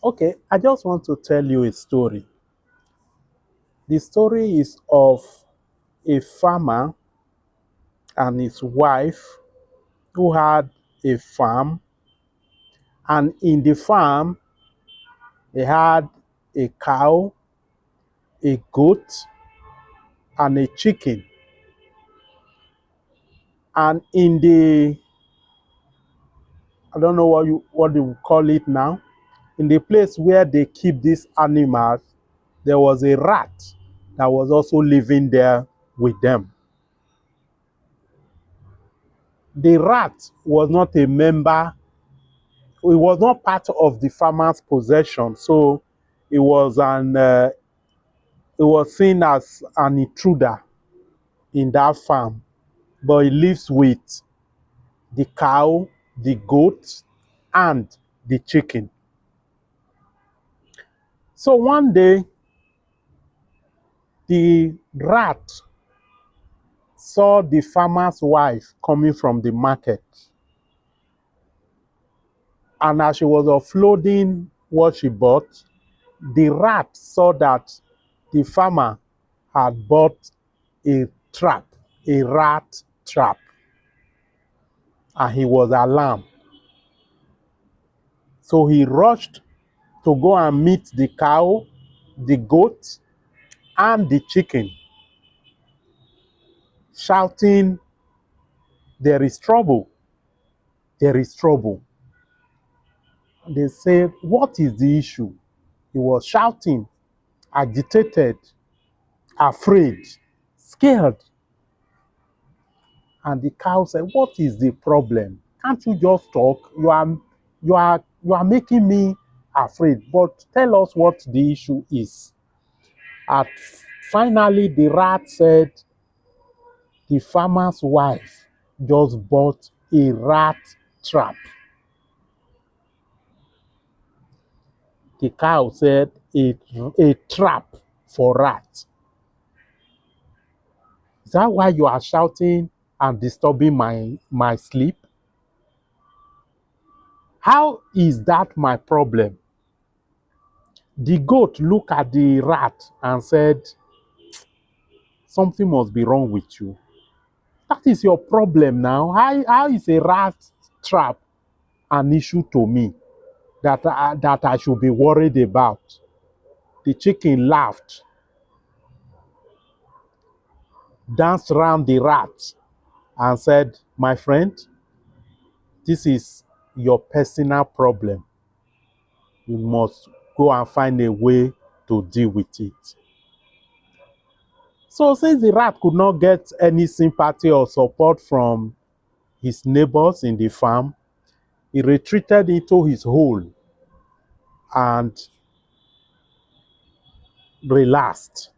Okay, I just want to tell you a story. The story is of a farmer and his wife who had a farm, and in the farm, they had a cow, a goat, and a chicken. And in the, I don't know what they would call it now, in the place where they keep these animals, there was a rat that was also living there with them. The rat was not a member, it was not part of the farmer's possession, so it was it was seen as an intruder in that farm. But he lives with the cow, the goat, and the chicken. So one day, the rat saw the farmer's wife coming from the market. And as she was offloading what she bought, the rat saw that the farmer had bought a trap, a rat trap, and he was alarmed. So he rushed to go and meet the cow, the goat, and the chicken, shouting, "There is trouble, there is trouble." They said, "What is the issue?" He was shouting, agitated, afraid, scared. And the cow said, "What is the problem? Can't you just talk? You are making me afraid. But tell us what the issue is." At finally, the rat said, "The farmer's wife just bought a rat trap." The cow said, a trap for rat. Is that why you are shouting and disturbing my sleep? How is that my problem? The goat looked at the rat and said, "Something must be wrong with you. That is your problem now. How is a rat trap an issue to me that I should be worried about?" The chicken laughed, danced around the rat, and said, "My friend, this is your personal problem. You must go and find a way to deal with it." So, since the rat could not get any sympathy or support from his neighbors in the farm, he retreated into his hole and relaxed,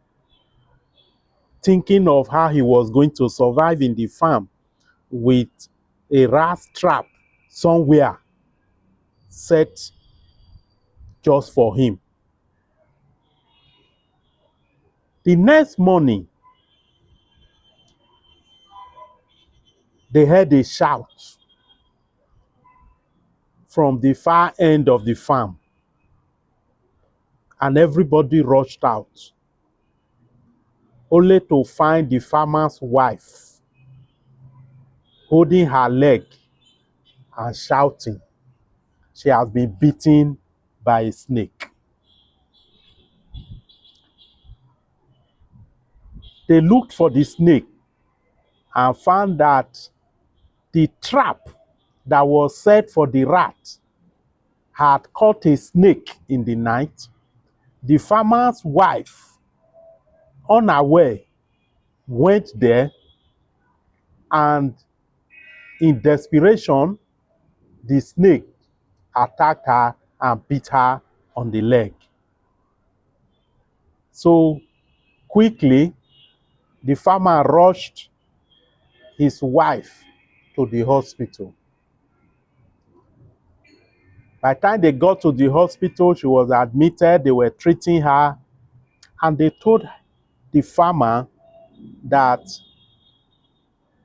thinking of how he was going to survive in the farm with a rat trap somewhere set just for him. The next morning, they heard a shout from the far end of the farm, and everybody rushed out, only to find the farmer's wife holding her leg and shouting she has been bitten by a snake. They looked for the snake and found that the trap that was set for the rat had caught a snake in the night. The farmer's wife, unaware, went there, and in desperation, the snake attacked her and bit her on the leg. So quickly, the farmer rushed his wife to the hospital. By the time they got to the hospital, she was admitted, they were treating her, and they told the farmer that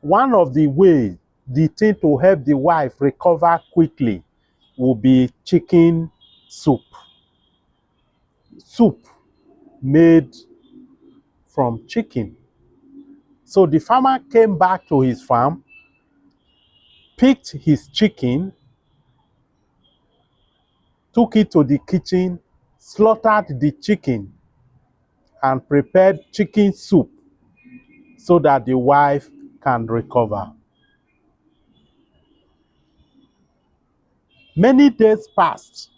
one of the ways, the thing to help the wife recover quickly, will be chicken soup. soup made from chicken. So the farmer came back to his farm, picked his chicken, took it to the kitchen, slaughtered the chicken, and prepared chicken soup so that the wife can recover. Many days passed.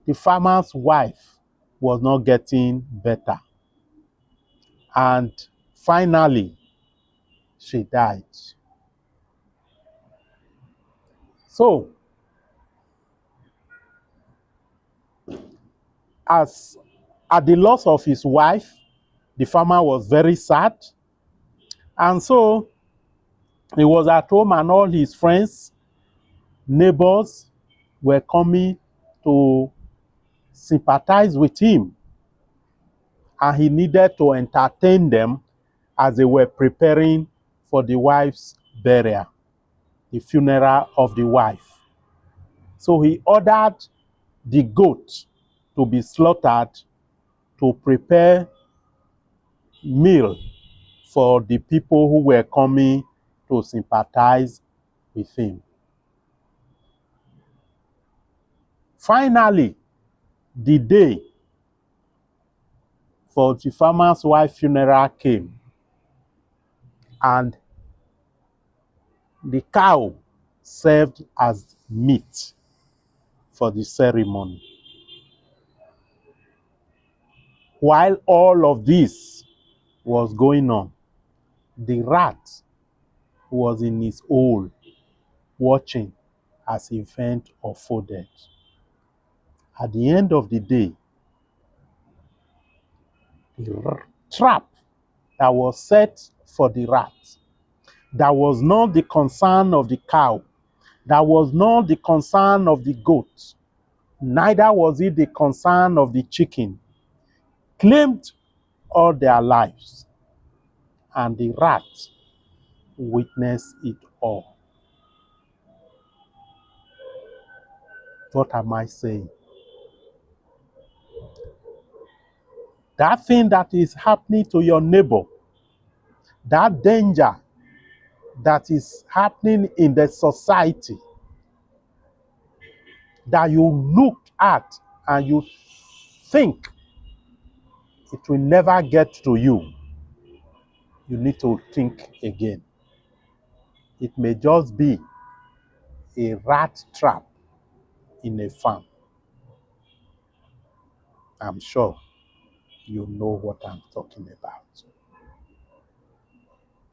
The farmer's wife was not getting better. And finally, she died. So, as at the loss of his wife, the farmer was very sad. And so he was at home, and all his friends, neighbors were coming to sympathize with him. And he needed to entertain them as they were preparing for the wife's burial, the funeral of the wife. So he ordered the goat to be slaughtered to prepare meal for the people who were coming to sympathize with him. Finally, the day for the farmer's wife funeral came, and the cow served as meat for the ceremony. While all of this was going on, the rat was in his hole watching as event unfolded. At the end of the day, the trap that was set for the rat, that was not the concern of the cow, that was not the concern of the goat, neither was it the concern of the chicken, claimed all their lives, and the rat witnessed it all. What am I saying? That thing that is happening to your neighbor, that danger that is happening in the society, that you look at and you think it will never get to you, you need to think again. It may just be a rat trap in a farm. I'm sure you know what I'm talking about.